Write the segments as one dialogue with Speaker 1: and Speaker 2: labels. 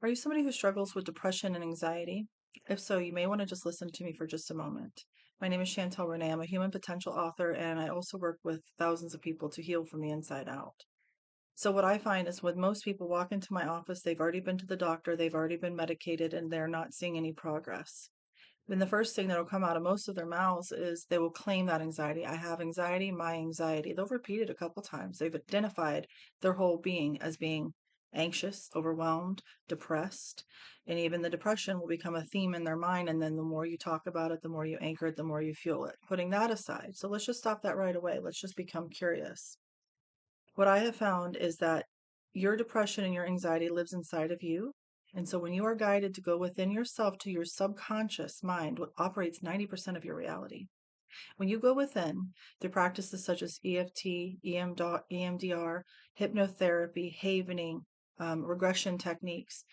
Speaker 1: Are you somebody who struggles with depression and anxiety? If so, you may want to just listen to me for just a moment. My name is Chantel Renee. I'm a human potential author, and I also work with thousands of people to heal from the inside out. So, what I find is when most people walk into my office, they've already been to the doctor, they've already been medicated, and they're not seeing any progress. And the first thing that'll come out of most of their mouths is they will claim that anxiety. I have anxiety, my anxiety. They'll repeat it a couple times. They've identified their whole being as being anxious, overwhelmed, depressed, and even the depression will become a theme in their mind. And then the more you talk about it, the more you anchor it, the more you feel it. Putting that aside. So let's just stop that right away. Let's just become curious. What I have found is that your depression and your anxiety lives inside of you. And so when you are guided to go within yourself to your subconscious mind, what operates 90% of your reality. When you go within through practices such as EFT, EMDR, hypnotherapy, havening, regression techniques,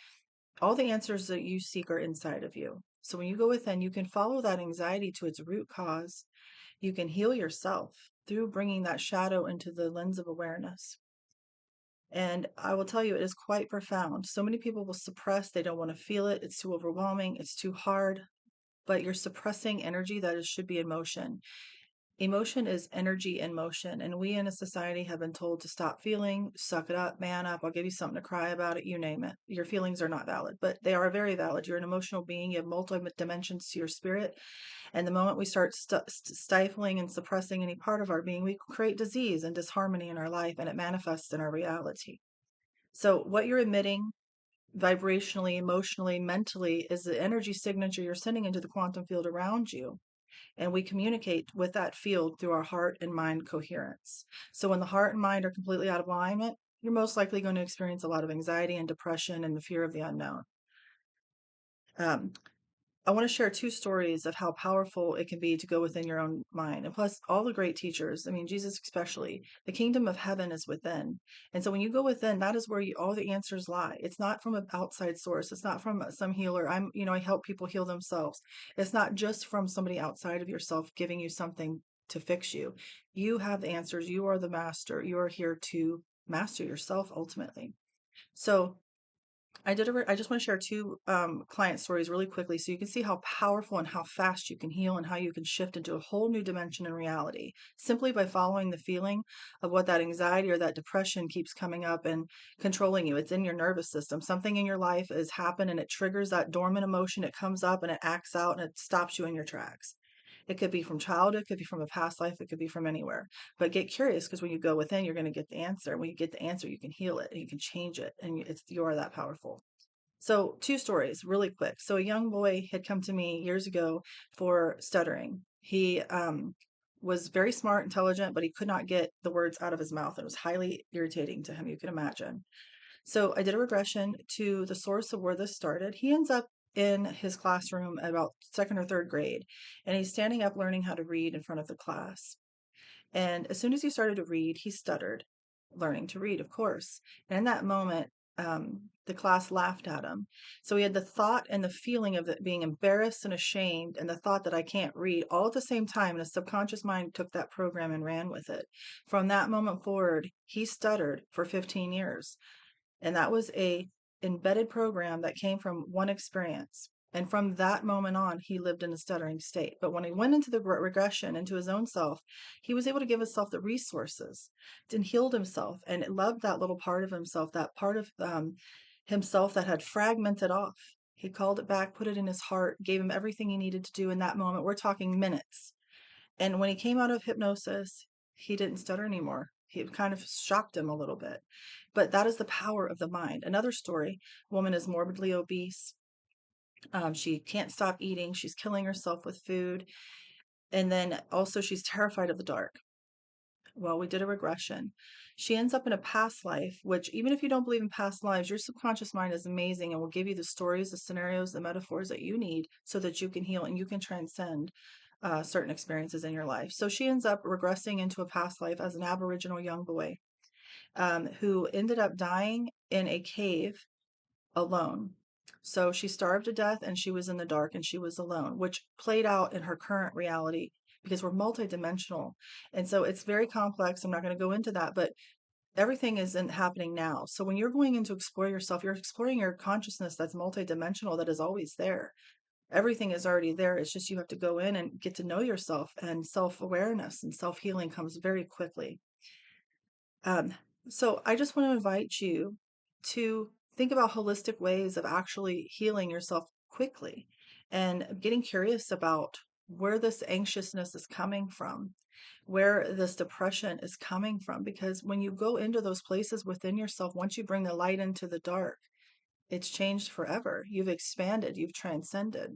Speaker 1: all the answers that you seek are inside of you. So when you go within, you can follow that anxiety to its root cause. You can heal yourself through bringing that shadow into the lens of awareness. And I will tell you, it is quite profound. So many people will suppress, they don't want to feel it, it's too overwhelming, it's too hard, but you're suppressing energy that should be in motion. Emotion is energy in motion, and we in a society have been told to stop feeling, suck it up, man up, I'll give you something to cry about it, you name it. Your feelings are not valid, but they are very valid. You're an emotional being, you have multiple dimensions to your spirit. And the moment we start stifling and suppressing any part of our being, we create disease and disharmony in our life, and it manifests in our reality. So, what you're emitting vibrationally, emotionally, mentally is the energy signature you're sending into the quantum field around you. And we communicate with that field through our heart and mind coherence. So, when the heart and mind are completely out of alignment, you're most likely going to experience a lot of anxiety and depression and the fear of the unknown. Um, I want to share two stories of how powerful it can be to go within your own mind. And plus, all the great teachers, I mean, Jesus especially, the kingdom of heaven is within. And so when you go within, that is where all the answers lie. It's not from an outside source. It's not from some healer. I help people heal themselves. It's not just from somebody outside of yourself giving you something to fix you. You have the answers. You are the master. You are here to master yourself ultimately. So I just want to share two client stories really quickly so you can see how powerful and how fast you can heal and how you can shift into a whole new dimension in reality simply by following the feeling of what that anxiety or that depression keeps coming up and controlling you. It's in your nervous system. Something in your life has happened and it triggers that dormant emotion. It comes up and it acts out and it stops you in your tracks. It could be from childhood, it could be from a past life, it could be from anywhere. But get curious because when you go within, you're going to get the answer. When you get the answer, you can heal it and you can change it, and you are that powerful. So, two stories really quick. So, a young boy had come to me years ago for stuttering. He was very smart, intelligent, but he could not get the words out of his mouth. It was highly irritating to him, you can imagine. So, I did a regression to the source of where this started. He ends up in his classroom at about second or third grade, and he's standing up learning how to read in front of the class. And as soon as he started to read, he stuttered, learning to read, of course. And in that moment, the class laughed at him. So he had the thought and the feeling of it being embarrassed and ashamed, and the thought that I can't read all at the same time. And his subconscious mind took that program and ran with it. From that moment forward, he stuttered for 15 years. And that was a embedded program that came from one experience. And from that moment on, he lived in a stuttering state. But when he went into the regression, into his own self, he was able to give himself the resources and healed himself and loved that little part of himself, that part of himself that had fragmented off. He called it back, put it in his heart, gave him everything he needed to do in that moment. We're talking minutes. And when he came out of hypnosis, he didn't stutter anymore. It kind of shocked him a little bit. But that is the power of the mind. Another story, woman is morbidly obese. She can't stop eating. She's killing herself with food. And then also she's terrified of the dark. Well, we did a regression. She ends up in a past life, which even if you don't believe in past lives, your subconscious mind is amazing and will give you the stories, the scenarios, the metaphors that you need so that you can heal and you can transcend certain experiences in your life. So she ends up regressing into a past life as an Aboriginal young boy who ended up dying in a cave alone. So she starved to death and she was in the dark and she was alone, which played out in her current reality because we're multidimensional. And so it's very complex. I'm not going to go into that, but everything isn't happening now. So when you're going in to explore yourself, you're exploring your consciousness that's multidimensional, that is always there. Everything is already there. It's just you have to go in and get to know yourself, and self-awareness and self-healing comes very quickly. Um, so I just want to invite you to think about holistic ways of actually healing yourself quickly and getting curious about where this anxiousness is coming from, where this depression is coming from. Because when you go into those places within yourself, once you bring the light into the dark, it's changed forever. You've expanded, you've transcended,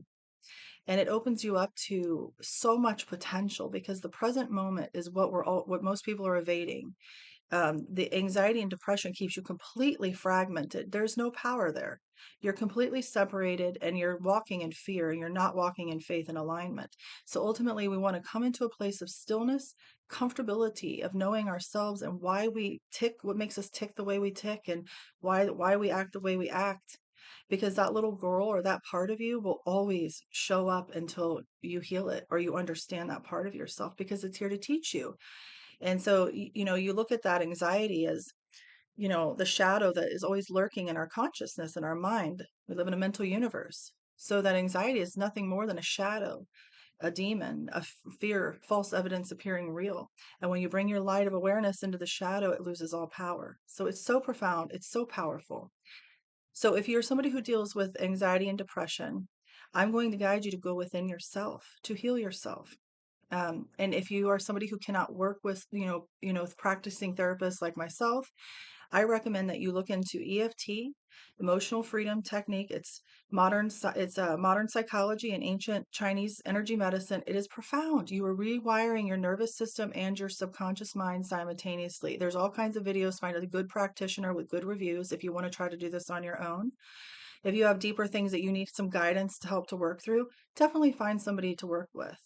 Speaker 1: and it opens you up to so much potential, because the present moment is what most people are evading. The anxiety and depression keeps you completely fragmented. There's no power there. You're completely separated, and you're walking in fear, and you're not walking in faith and alignment. So ultimately, we want to come into a place of stillness, comfortability of knowing ourselves and why we tick, what makes us tick the way we tick, and why we act the way we act. Because that little girl or that part of you will always show up until you heal it or you understand that part of yourself, because it's here to teach you. And so, you look at that anxiety as, the shadow that is always lurking in our consciousness and our mind. We live in a mental universe. So that anxiety is nothing more than a shadow, a demon, fear, false evidence appearing real. And when you bring your light of awareness into the shadow, it loses all power. So it's so profound, it's so powerful. So if you're somebody who deals with anxiety and depression, I'm going to guide you to go within yourself to heal yourself. And if you are somebody who cannot work with, practicing therapists like myself, I recommend that you look into EFT, emotional freedom technique. It's modern psychology and ancient Chinese energy medicine. It is profound. You are rewiring your nervous system and your subconscious mind simultaneously. There's all kinds of videos. Find a good practitioner with good reviews if you want to try to do this on your own. If you have deeper things that you need some guidance to help to work through, definitely find somebody to work with.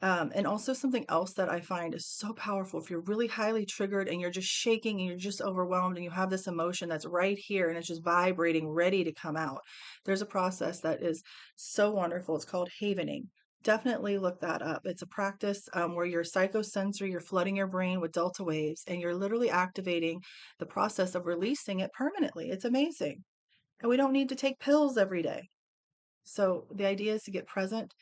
Speaker 1: And also something else that I find is so powerful, if you're really highly triggered and you're just shaking and you're just overwhelmed and you have this emotion that's right here and it's just vibrating, ready to come out, there's a process that is so wonderful. It's called havening. Definitely look that up. It's a practice where you're psychosensory, you're flooding your brain with delta waves, and you're literally activating the process of releasing it permanently. It's amazing. And we don't need to take pills every day. So the idea is to get present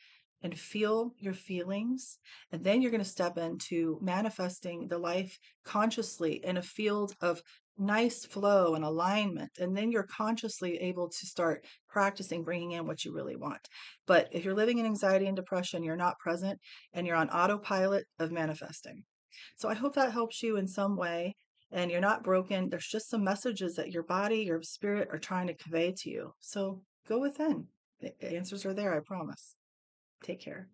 Speaker 1: and feel your feelings. And then you're going to step into manifesting the life consciously in a field of nice flow and alignment. And then you're consciously able to start practicing bringing in what you really want. But if you're living in anxiety and depression, you're not present and you're on autopilot of manifesting. So I hope that helps you in some way. And you're not broken. There's just some messages that your body, your spirit are trying to convey to you. So go within. The answers are there, I promise. Take care.